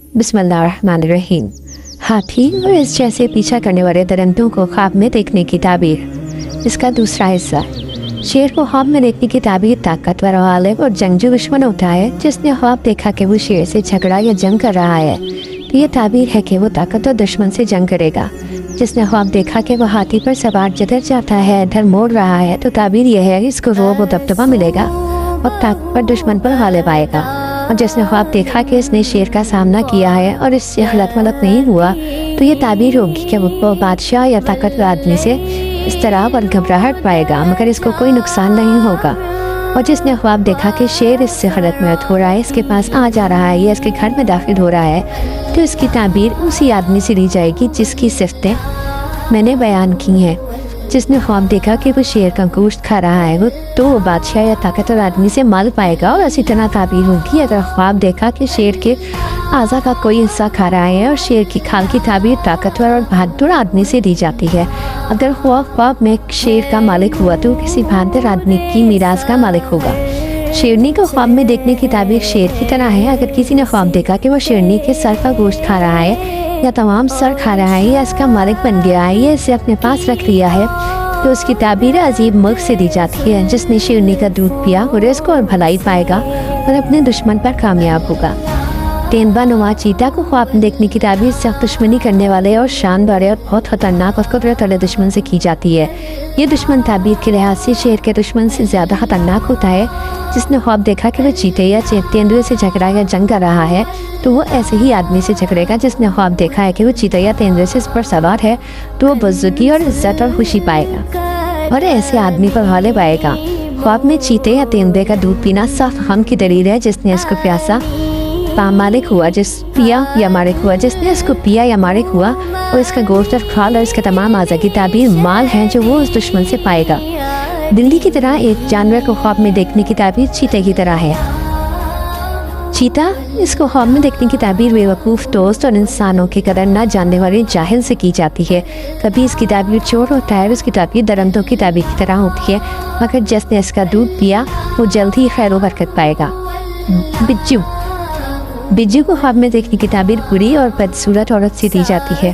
बिस्मिल्लाहिर्रहमानिर्रहीम। हाथी और इस जैसे पीछा करने वाले दरिंदों को ख्वाब में देखने की ताबीर। इसका दूसरा हिस्सा। शेर को ख्वाब में देखने की ताबीर ताकतवर, गालिब और जंगजू दुश्मन होता है। जिसने ख्वाब देखा कि वो शेर से झगड़ा या जंग कर रहा है तो ये ताबीर है कि वो ताकतवर दुश्मन से जंग करेगा। जिसने ख्वाब देखा कि वो हाथी पर सवार जिधर जाता है इधर मोड़ रहा है तो ताबीर यह है कि इसको रोब और दबदबा मिलेगा और ताकतवर दुश्मन पर गालिब आएगा। और जिसने ख्वाब देखा कि इसने शेर का सामना किया है और इससे हलत मलत नहीं हुआ तो ये ताबीर होगी कि वो बादशाह या ताकतवर आदमी से इस तरह और घबराहट पाएगा मगर इसको कोई नुकसान नहीं होगा। और जिसने ख्वाब देखा कि शेर इससे हलत मलत हो रहा है, इसके पास आ जा रहा है या इसके घर में दाखिल हो रहा है तो इसकी ताबीर उसी आदमी से ली जाएगी जिसकी सिफतें मैंने बयान की हैं। जिसने ख्वाब देखा कि वो शेर का गोश्त खा रहा है वो बादशाह या ताकतवर आदमी से माल पाएगा। और इसी तरह ताबीर होगी अगर ख्वाब देखा कि शेर के आज़ा का कोई हिस्सा खा रहा है और शेर की खाल की ताबीर ताकतवर और बहादुर आदमी से दी जाती है। अगर ख्वाब में शेर का मालिक हुआ तो किसी बहादुर आदमी की मीरास का मालिक होगा। शेरनी को ख्वाब में देखने की ताबीर शेर की तरह है। अगर किसी ने ख्वाब देखा कि वो शेरनी के सर का गोश्त खा रहा है या तमाम सर खा रहा है या इसका मालिक बन गया है या इसे अपने पास रख लिया है तो उसकी ताबीर अजीब मुल्क से दी जाती है। जिसने शेरनी का दूध पिया वो रिज़्क़ और भलाई पाएगा और अपने दुश्मन पर कामयाब होगा। तेंदुआ नुमा चीता को ख्वाब में देखने की ताबीर सख्त दुश्मनी करने वाले और शान वाले और बहुत खतरनाक और कुदरत वाले दुश्मन से की जाती है। ये दुश्मन ताबीर के लिहाज से शेर के दुश्मन से ज़्यादा खतरनाक होता है। जिसने ख्वाब देखा कि वो चीते या तेंदुए से झगड़ा या जंग कर रहा है तो वो ऐसे ही आदमी से झगड़ेगा। जिसने ख्वाब देखा है कि वो चीते या तेंदुए से इस पर सवार है तो वो बुज़ुर्गी और इज्जत और खुशी पाएगा और ऐसे आदमी पर गालिब आएगा। ख्वाब में चीते या तेंदुए का दूध पीना साफ गम की दलील है। जिसने इसको प्यासा मालिक हुआ जिसने इसको पिया या मालिक हुआ और इसका गोश्त और खाल और इसके तमाम आज़ा की ताबीर माल हैं जो वो उस दुश्मन से पाएगा। बिल्ली की तरह एक जानवर को ख्वाब में देखने की ताबीर चीते की तरह है। चीता इसको ख्वाब में देखने की ताबीर बेवकूफ़ दोस्त और इंसानों की कदर न जानने वाले जाहिल से की जाती है। कभी इसकी ताबीर चोर होता है, उसकी ताबीर दरिंदों की ताबीर की तरह होती है मगर जिसने इसका दूध पिया वो जल्द ही खैर व बरकत पाएगा। बिज्जू को ख्वाब में देखने की ताबीर बुरी और बदसूरत औरत से दी जाती है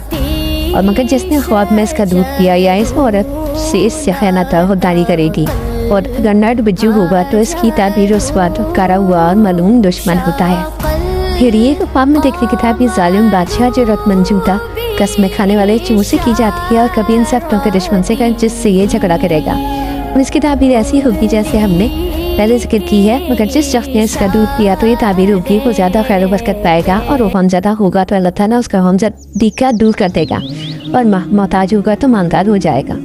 और मगर जिसने ख्वाब में इसका दूध पिया या इस औरत से इससे खयानत खुददारी करेगी। और अगर नर्ड बिज्जू होगा तो इसकी ताबीर रुस्वा करा हुआ और मालूम दुश्मन होता है। हिरिये को ख्वाब में देखने की ताबीर जालिम बादशाह जरूरतमंद जूता कस्में खाने वाले चूहों से की जाती है और कभी इन सख्तों के दुश्मन से कर जिससे ये झगड़ा करेगा। और इसकी ताबीर ऐसी होगी जैसे हमने पहले जिक्र की है मगर जिस शख्स ने इसका दूध पिया तो ये ताबीर होगी वो ज़्यादा खैर बरकत पाएगा और वो गमज़दा होगा तो अल्लाह ताला उसका गमज़दगी का दूर कर देगा और मोहताज होगा तो मालदार हो जाएगा।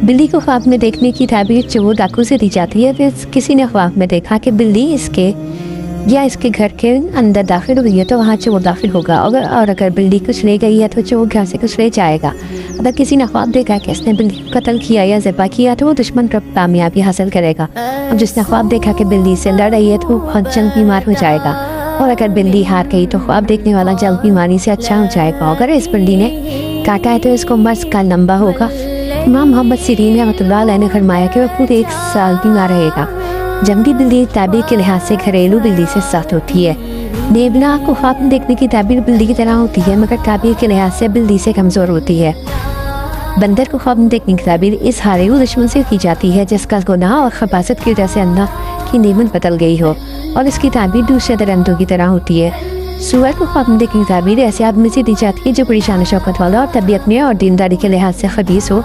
बिल्ली को ख्वाब में देखने की ताबीर चोर डाकू से दी जाती है। फिर किसी ने ख्वाब में देखा कि बिल्ली इसके घर के अंदर दाखिल हुई है तो वहाँ चोर दाखिल होगा और अगर बिल्ली कुछ ले गई है तो चोर घर से कुछ ले जाएगा। अगर किसी ने ख्वाब देखा कि इसने बिल्ली को कत्ल किया या ज़िबा किया तो वो दुश्मन पर कामयाबी हासिल करेगा। और जिसने ख्वाब देखा कि बिल्ली से लड़ रही है तो वो बहुत जल्द बीमार हो जाएगा। और अगर बिल्ली हार गई तो ख्वाब देखने वाला जल्द बीमारी से अच्छा हो जाएगा। अगर इस बिल्ली ने काटा है तो इसको मर्ज़ का लंबा होगा। इमाम मोहम्मद सिरीन रहमतुल्लाह अलैह ने फरमाया कि वह पूरे 1 साल बीमार रहेगा। जंगली बिल्ली ताबीर के लिहाज से घरेलू बिल्ली से सख्त होती है। नेबला को ख्वाब में देखने की ताबीर बिल्ली की तरह होती है मगर ताबीर के लिहाज से बिल्ली से कमज़ोर होती है। बंदर को ख्वाब में देखने की ताबीर इस हारेऊ दुश्मन से की जाती है जिसका गुनाह और खबासत की वजह से अल्लाह की नेमत बदल गई हो और इसकी ताबीर दूसरे दरिंदों की तरह होती है। सूअर को ख्वाब में देखने की ताबीर ऐसे आदमी से दी जाती है जो बड़ी शान शौकत वाला और तबीयत में और दीनदारी के लिहाज से खबीस हो।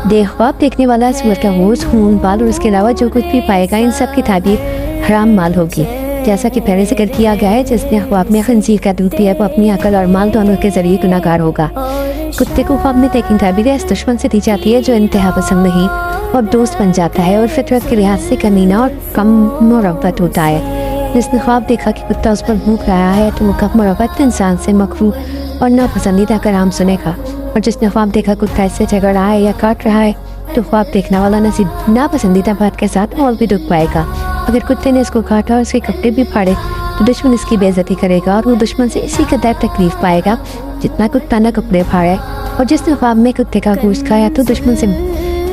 ख्वाब देखने वाला सूअर का गोश्त, खून, बाल और इसके अलावा जो कुछ भी पाएगा इन सब की ताबीर हराम माल होगी। जैसा कि पहले जिक्र किया गया है जिसने ख्वाब में खंजीर का दूध पिया वो अपनी अकल और माल दोनों के जरिए गुनाहगार होगा। कुत्ते को ख्वाब में देखने की ताबीर इस दुश्मन से दी जाती है जो इंतहा पसंद नहीं और दोस्त बन जाता है और फितरत के लिहाज से कमीना और कम मुरब्बत होता है। जिसने ख्वाब देखा कि कुत्ता उस पर भूख रहा है तो वो कम मुरब्बत इंसान से मकरूह और नापसंदीदा कलाम सुनेगा। और जिसने ख्वाब देखा कुत्ता इससे झगड़ रहा है या काट रहा है तो ख्वाब देखने वाला नापसंदीदा बात के साथ और भी दुख पाएगा। अगर कुत्ते ने इसको काटा और उसके कपड़े भी फाड़े तो दुश्मन इसकी बेइज्जती करेगा और वो दुश्मन से इसी कदर तकलीफ पाएगा जितना कुत्ता न कपड़े फाड़े। और जिसने ख्वाब में कुत्ते का गोश्त खाया तो दुश्मन से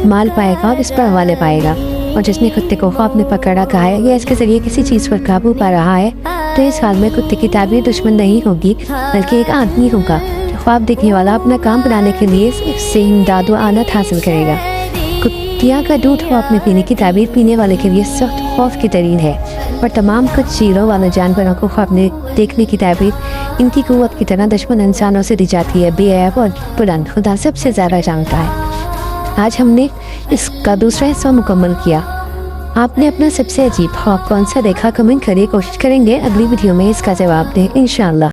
माल पाएगा और इस पर हवाले पाएगा। और जिसने कुत्ते को ख्वाब में पकड़ा कहा है या इसके ज़रिए किसी चीज़ पर काबू पा रहा है तो इस हाल में कुत्ते की ताबीर दुश्मन नहीं होगी बल्कि एक आदमी होगा जो ख्वाब देखने वाला अपना काम बनाने के लिए इससे इमदाद व आनत हासिल करेगा। कुतिया का दूध ख्वाब में पीने की ताबीर पीने वाले के लिए सख्त खौफ की तरीन है, और तमाम कुछ चीरों वाले जानवरों को ख्वाब में देखने की ताबीर इनकी कुव्वत की तरह दुश्मन इंसानों से दी जाती है। बेऐब और बुलंद खुदा सबसे ज़्यादा जानता है। आज हमने इसका दूसरा हिस्सा मुकम्मल किया। आपने अपना सबसे अजीब ख्वाब कौन सा देखा? कमेंट करिए, कोशिश करेंगे अगली वीडियो में इसका जवाब दें इंशाअल्लाह।